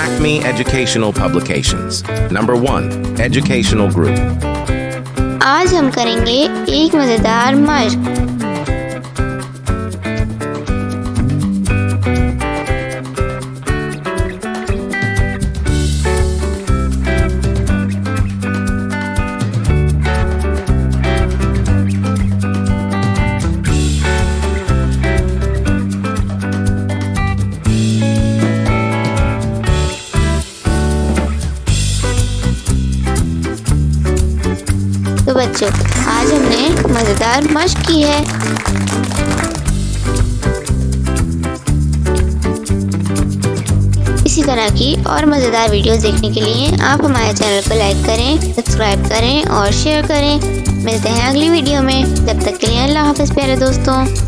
Acme Educational Publications. Number 1. Educational Group. आज हम करेंगे एक मजेदार मशक। तो बच्चों, आज हमने मज़ेदार मशक की है। इसी तरह की और मज़ेदार वीडियोस देखने के लिए आप हमारे चैनल को लाइक करें, सब्सक्राइब करें और शेयर करें। मिलते हैं अगली वीडियो में। तब तक के लिए अल्लाह हाफ़िज़ प्यारे दोस्तों।